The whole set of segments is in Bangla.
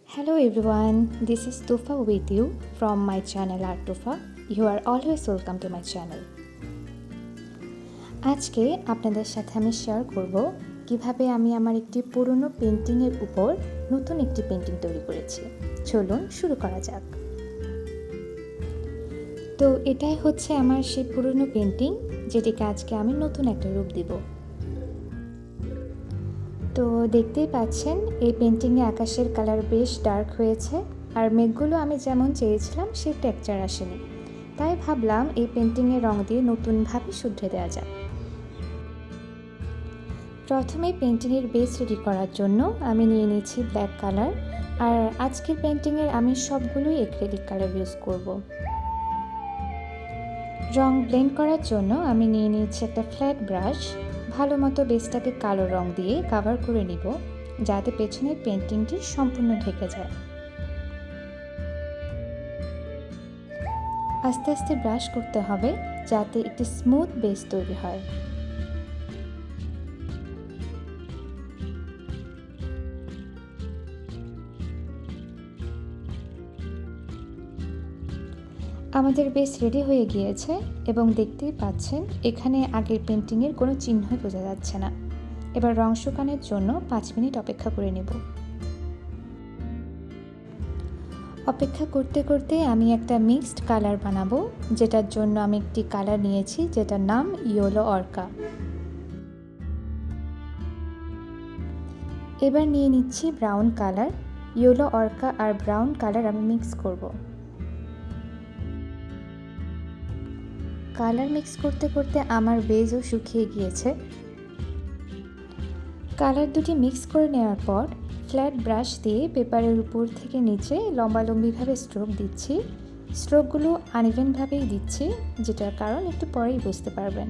Hello everyone, this is Tufa with you from my channel Art Tufa. You are always welcome to my channel. আজকে আপনাদের সাথে আমি শেয়ার করব কিভাবে আমি আমার একটি পুরনো পেন্টিংয়ের উপর নতুন একটি পেন্টিং তৈরি করেছি। চলুন শুরু করা যাক। তো এটাই হচ্ছে আমার সেই পুরনো পেন্টিং যেটিকে আজকে আমি নতুন একটা রূপ দিব। তো দেখতেই পাচ্ছেন এই পেন্টিংয়ে আকাশের কালার বেশ ডার্ক হয়েছে আর মেঘগুলো আমি যেমন চেয়েছিলাম সেই টেক্সচার আসেনি, তাই ভাবলাম এই পেন্টিংয়ের রং দিয়ে নতুনভাবে শুধরে দেওয়া যায়। প্রথমে পেন্টিংয়ের বেস রেডি করার জন্য আমি নিয়ে নিয়েছি ব্ল্যাক কালার, আর আজকের পেন্টিংয়ের আমি সবগুলোই অ্যাক্রিলিক কালার ইউজ করব। রং ব্লেন্ড করার জন্য আমি নিয়ে নিয়েছি একটা ফ্ল্যাট ব্রাশ। ভালো মতো বেসটাকে কালো রং দিয়ে কভার করে নিব যাতে পেছনের পেন্টিংটি সম্পূর্ণ ঢেকে যায়। আস্তে আস্তে ব্রাশ করতে হবে যাতে একটি স্মুথ বেস তৈরি হয়। আমাদের বেস রেডি হয়ে গিয়েছে এবং দেখতেই পাচ্ছেন এখানে আগের পেন্টিংয়ের কোনো চিহ্নই বোঝা যাচ্ছে না। এবার রং শুকানোর জন্য 5 মিনিট অপেক্ষা করে নেব। অপেক্ষা করতে করতে আমি একটা মিক্সড কালার বানাবো, যেটার জন্য আমি একটি কালার নিয়েছি যেটার নাম ইয়েলো অর্কা। এবার নিয়ে নিচ্ছি ব্রাউন কালার। ইয়েলো অর্কা আর ব্রাউন কালার আমি মিক্স করব। কালার মিক্স করতে করতে আমার বেজও শুকিয়ে গিয়েছে। কালার দুটি মিক্স করে নেওয়ার পর ফ্ল্যাট ব্রাশ দিয়ে পেপারের উপর থেকে নিচে লম্বালম্বিভাবে স্ট্রোক দিচ্ছি। স্ট্রোকগুলো আনইভেনভাবেই দিচ্ছি, যেটার কারণ একটু পরেই বুঝতে পারবেন।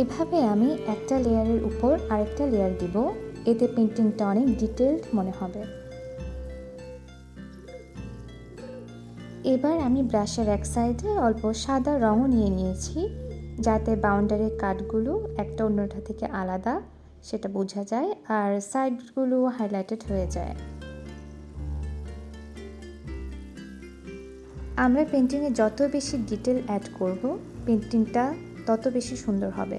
এভাবে আমি একটা লেয়ারের উপর আরেকটা লেয়ার দিব, এতে পেন্টিংটা অনেক ডিটেইলড মনে হবে। এবার আমি ব্রাশের এক সাইডে অল্প সাদা রঙও নিয়ে নিয়েছি যাতে বাউন্ডারির কাটগুলো একটা অন্যটা থেকে আলাদা সেটা বোঝা যায় আর সাইডগুলো হাইলাইটেড হয়ে যায়। আমরা পেন্টিংয়ে যত বেশি ডিটেল অ্যাড করব পেন্টিংটা তত বেশি সুন্দর হবে।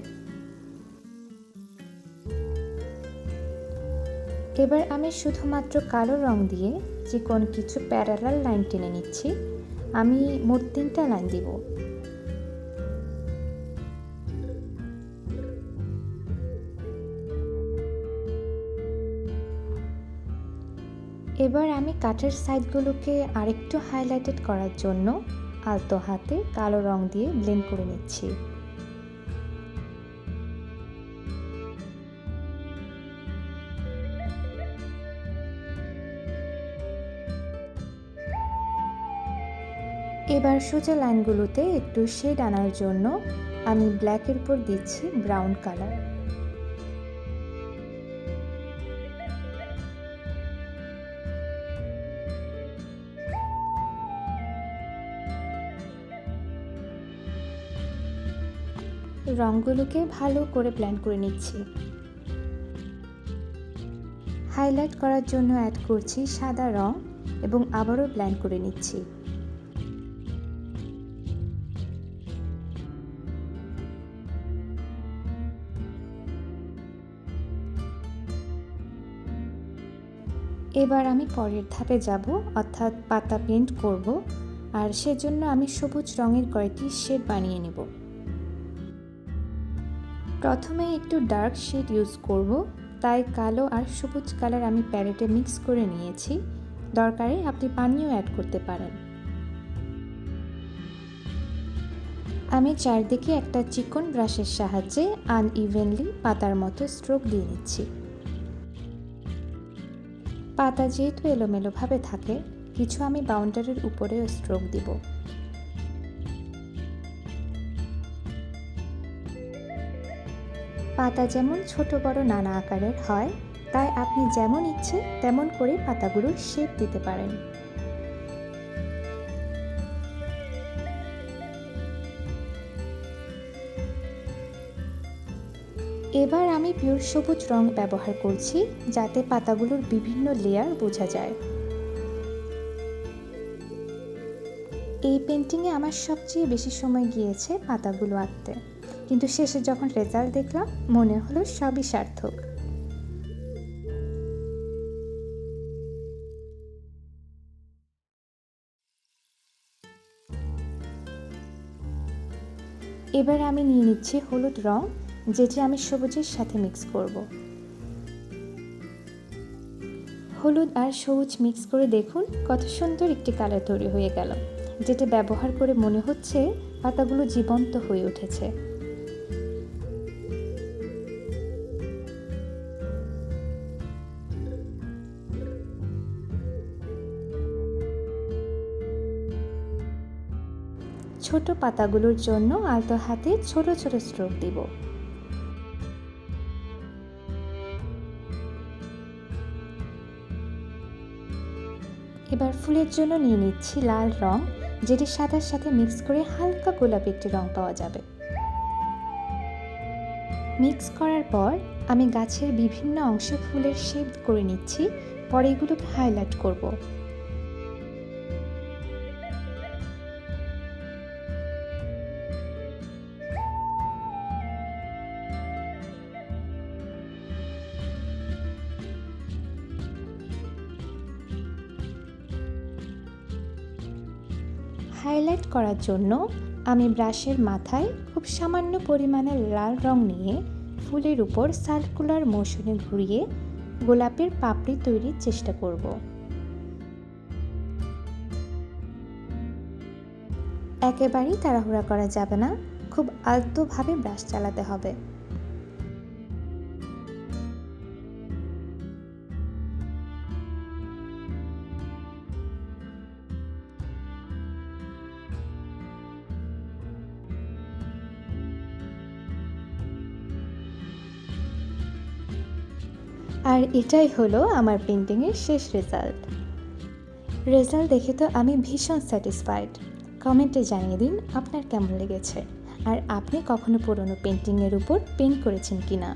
এবার আমি শুধুমাত্র কালো রং দিয়ে চিকন কিছু প্যারালাল লাইন টেনে নিচ্ছি। আমি মোট 3টা লাইন দিব। এবার আমি কাঠের সাইডগুলোকে আরেকটু হাইলাইটেড করার জন্য আলতো হাতে কালো রং দিয়ে ব্লেন্ড করে নিচ্ছি। এবার সোজা লাইনগুলোতে একটু শেড আনার জন্য আমি ব্ল্যাকের উপর দিচ্ছি ব্রাউন কালার। রঙগুলোকে ভালো করে ব্লেন্ড করে নিচ্ছি। হাইলাইট করার জন্য অ্যাড করছি সাদা রং এবং আবারও ব্লেন্ড করে নিচ্ছি। এবার আমি পরের ধাপে যাব, অর্থাৎ পাতা পেইন্ট করব, আর সেজন্য আমি সবুজ রঙের কয়েকটি শেড বানিয়ে নেব। প্রথমে একটু ডার্ক শেড ইউজ করব, তাই কালো আর সবুজ কালার আমি প্যালেটে মিক্স করে নিয়েছি। দরকারে আপনি পানিও অ্যাড করতে পারেন। আমি চারদিকে একটা চিকন ব্রাশের সাহায্যে আনইভেনলি পাতার মতো স্ট্রোক দিয়ে নিচ্ছি। পাতা যেহেতু এলোমেলোভাবে থাকে, কিছু আমি বাউন্ডারির উপরেও স্ট্রোক দিব। পাতা যেমন ছোট বড় নানা আকারের হয়, তাই আপনি যেমন ইচ্ছে তেমন করে পাতাগুলোর শেপ দিতে পারেন। এবার আমি পিওর সবুজ রং ব্যবহার করছি, যাতে পাতাগুলোর বিভিন্ন লেয়ার বোঝা যায়। এই পেন্টিংয়ে আমার সবচেয়ে বেশি সময় গিয়েছে পাতাগুলো আঁকতে, কিন্তু শেষে যখন রেজাল্ট দেখলাম মনে হলো সবই সার্থক। এবার আমি নিয়ে নিচ্ছি হলুদ রং, যেটি আমি সবুজের সাথে মিক্স করব। হলুদ আর সবুজ মিক্স করে দেখুন কত সুন্দর একটি কালার তৈরি হয়ে গেল, যেটা ব্যবহার করে মনে হচ্ছে পাতাগুলো জীবন্ত হয়ে উঠেছে। ছোট পাতাগুলোর জন্য আলতো হাতে ছোট ছোট স্ট্রোক দিব। এবার ফুলের জন্য নিয়ে নিচ্ছি লাল রং, যেটি সাদার সাথে মিক্স করে হালকা গোলাপি একটি রং পাওয়া যাবে। মিক্স করার পর আমি গাছের বিভিন্ন অংশে ফুলের শেপ করে নিচ্ছি, পরে এগুলোকে হাইলাইট করব। হাইলাইট করার জন্য আমি ব্রাশের মাথায় খুব সামান্য পরিমাণে লাল রং নিয়ে ফুলের উপর সার্কুলার মোশনে ঘুরিয়ে গোলাপের পাপড়ি তৈরির চেষ্টা করব। একেবারেই তাড়াহুড়া করা যাবে না, খুব আলতোভাবে ব্রাশ চালাতে হবে। আর এটাই হলো আমার পেন্টিংয়ের শেষ রেজাল্ট। দেখে তো আমি ভীষণ স্যাটিসফাইড। কমেন্টে জানিয়ে দিন আপনার কেমন লেগেছে, আর আপনি কখনো পুরনো পেন্টিংয়ের উপর পেন্ট করেছেন কিনা।